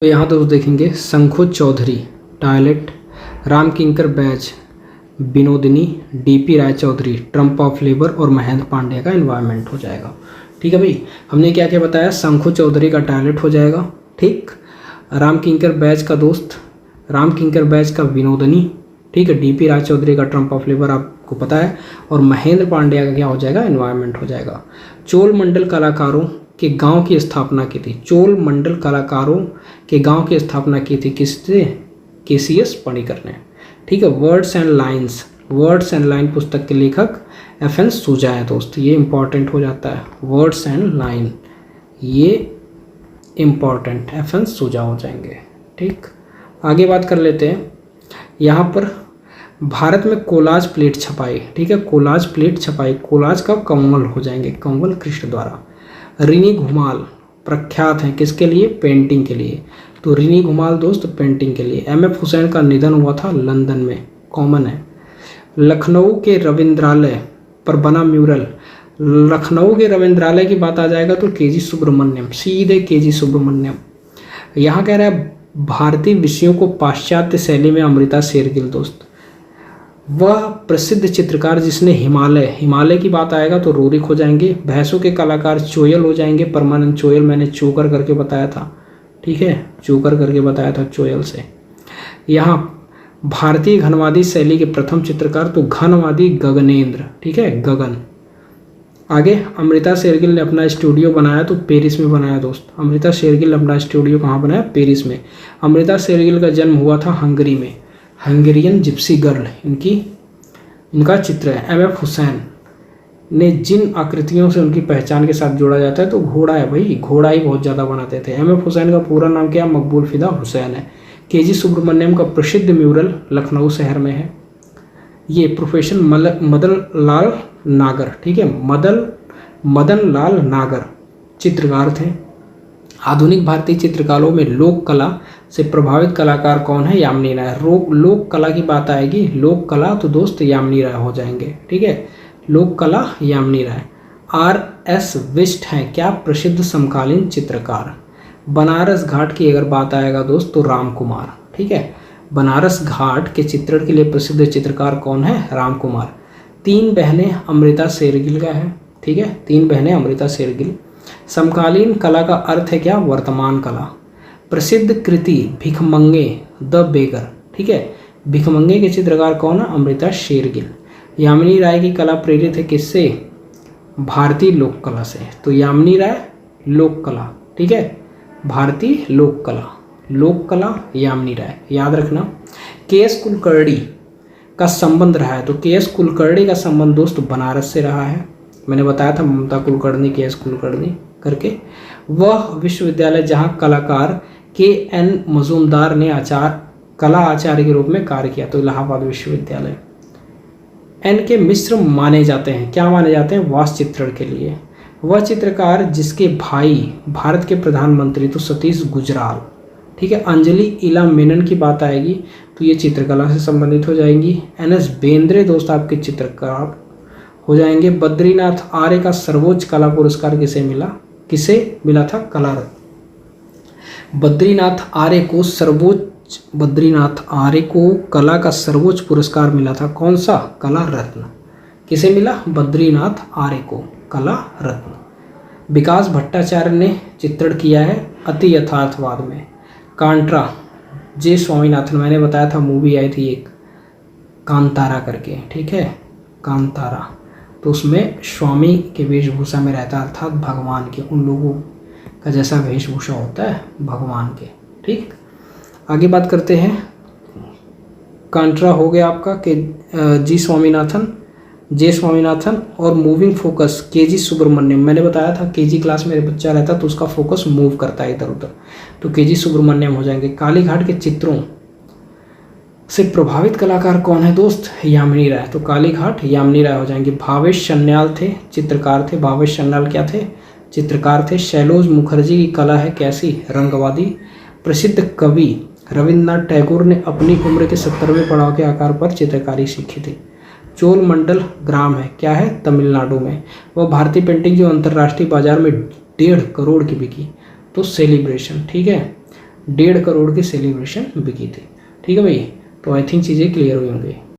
तो यहाँ तो देखेंगे Shankhu Chaudhary toilet, Ram Kinkar Baij Binodini, D P Roy Chaudhary triumph of labour और महेंद्र पांड्या का एनवायरनमेंट हो जाएगा। ठीक है भाई, हमने क्या क्या बताया, शंखु चौधरी का टॉयलेट हो जाएगा, ठीक, राम किंकर बैज का दोस्त, राम किंकर बैज का विनोदनी, ठीक है, डीपी राय चौधरी का ट्रम्प ऑफ लेबर आपको पता है, और महेंद्र पांड्या का क्या हो जाएगा, एनवायरनमेंट हो जाएगा। चोल मंडल कलाकारों के गांव की स्थापना की थी, चोल मंडल कलाकारों के गांव की स्थापना की थी किसने, केसीएस पणिकर ने। ठीक है, words and lines, words and line पुस्तक के लेखक एफ एन सूजा है दोस्त, ये इंपॉर्टेंट हो जाता है, वर्ड्स एंड लाइन ये इंपॉर्टेंट एफ एन सूजा हो जाएंगे। ठीक, आगे बात कर लेते हैं। यहाँ पर भारत में कोलाज प्लेट छपाई, ठीक है, कोलाज प्लेट छपाई, कोलाज का कंवल हो जाएंगे, कंवल कृष्ण द्वारा। रिनी घुमाल प्रख्यात हैं किसके लिए, पेंटिंग के लिए, तो रिनी घुमाल दोस्त पेंटिंग के लिए। एम एफ हुसैन का निधन हुआ था लंदन में, कॉमन है। लखनऊ के रविंद्रालय पर बना म्यूरल, लखनऊ के रविंद्रालय की बात आ जाएगा तो केजी सुब्रमण्यम, सीधे केजी सुब्रमण्यम। यहाँ कह रहा है भारतीय विषयों को पाश्चात्य शैली में अमृता शेरगिल दोस्त, वह प्रसिद्ध चित्रकार जिसने हिमालय, हिमालय की बात आएगा तो रोरिक हो जाएंगे। भैंसों के कलाकार चोयल हो जाएंगे, परमानंद चोयल, मैंने चोकर करके बताया था, ठीक है, चोकर करके बताया था चोयल से। यहाँ भारतीय घनवादी शैली के प्रथम चित्रकार तो घनवादी गगनेंद्र, ठीक है, गगन। आगे अमृता शेरगिल ने अपना स्टूडियो बनाया तो पेरिस में बनाया दोस्त, अमृता शेरगिल ने अपना स्टूडियो कहाँ बनाया, पेरिस में। अमृता शेरगिल का जन्म हुआ था हंगरी में, हंगेरियन जिप्सी गर्ल इनका चित्र है। एम एफ हुसैन ने जिन आकृतियों से उनकी पहचान के साथ जोड़ा जाता है तो घोड़ा है भाई, घोड़ा ही बहुत ज़्यादा बनाते थे। एम एफ हुसैन का पूरा नाम क्या, मकबूल फिदा हुसैन है। केजी सुब्रमण्यम का प्रसिद्ध म्यूरल लखनऊ शहर में है। ये प्रोफेसर मदन लाल नागर, ठीक है, मदन लाल नागर चित्रकार थे। आधुनिक भारतीय चित्रकारों में लोक कला से प्रभावित कलाकार कौन है, यामिनी राय। लोक कला की बात आएगी, लोक कला तो दोस्त यामिनी राय हो जाएंगे, ठीक है, लोक कला यामिनी राय। आर एस विष्ट हैं क्या, प्रसिद्ध समकालीन चित्रकार। बनारस घाट की अगर बात आएगा दोस्त तो राम कुमार, ठीक है, बनारस घाट के चित्रण के लिए प्रसिद्ध चित्रकार कौन है, राम कुमार। तीन बहनें अमृता शेरगिल का है, ठीक है, तीन बहनें अमृता शेरगिल। समकालीन कला का अर्थ है क्या, वर्तमान कला। प्रसिद्ध कृति भिखमंगे द बेगर, ठीक है, भिखमंगे के चित्रकार कौन है, अमृता शेरगिल। यामिनी राय की कला प्रेरित है किससे, भारतीय लोक कला से, तो यामिनी राय लोक कला, ठीक है, भारतीय लोक कला, लोक कला यामिनी राय, याद रखना। के एस कुलकर्णी का संबंध रहा है तो के एस कुलकर्णी का संबंध दोस्त बनारस से रहा है, मैंने बताया था ममता कुलकर्णी, के एस कुलकर्णी करके। वह विश्वविद्यालय जहाँ कलाकार के एन मजूमदार ने कला आचार्य के रूप में कार्य किया तो इलाहाबाद विश्वविद्यालय। एन के मिश्र माने जाते हैं, क्या माने जाते हैं, वास्तु चित्रण के लिए। वह चित्रकार जिसके भाई भारत के प्रधानमंत्री तो सतीश गुजराल, ठीक है। अंजलि इला मेनन की बात आएगी तो ये चित्रकला से संबंधित हो जाएंगी। एन एस बेंद्रे दोस्त आपके चित्रकार हो जाएंगे। बद्रीनाथ आर्य का सर्वोच्च कला पुरस्कार किसे मिला था, कला रत्न। बद्रीनाथ आर्य को कला का सर्वोच्च पुरस्कार मिला था, कौन सा, कला रत्न। किसे मिला, बद्रीनाथ आर्य को कला रत्न। विकास भट्टाचार्य ने चित्रण किया है अति यथार्थवाद में। कांट्रा जे स्वामीनाथन, मैंने बताया था मूवी आई थी एक कांतारा करके, ठीक है, कांतारा, तो उसमें स्वामी के वेशभूषा में रहता है, अर्थात भगवान के, उन लोगों का जैसा वेशभूषा होता है भगवान के, ठीक। आगे बात करते हैं, कांट्रा हो गया आपका के जे स्वामीनाथन और मूविंग फोकस केजी सुब्रमण्यम, मैंने बताया था केजी क्लास में बच्चा रहता तो उसका फोकस मूव करता है इधर उधर, तो केजी सुब्रमण्यम हो जाएंगे। कालीघाट के चित्रों से प्रभावित कलाकार कौन है दोस्त, यामिनी राय, तो कालीघाट यामिनी राय हो जाएंगे। भावेश सन्याल थे, चित्रकार थे, भावेश सन्याल क्या थे, चित्रकार थे। शैलोज मुखर्जी की कला है कैसी, रंगवादी। प्रसिद्ध कवि रविन्द्रनाथ टैगोर ने अपनी उम्र के 70वें पड़ाव के आकार पर चित्रकारी सीखी थी। चोल मंडल ग्राम है, क्या है, तमिलनाडु में। वह भारतीय पेंटिंग जो अंतर्राष्ट्रीय बाजार में 1.5 करोड़ की बिकी, तो सेलिब्रेशन, ठीक है। 1.5 करोड़ की सेलिब्रेशन बिकी थी। ठीक है भाई, तो आई थिंक चीज़ें क्लियर हुई होंगी।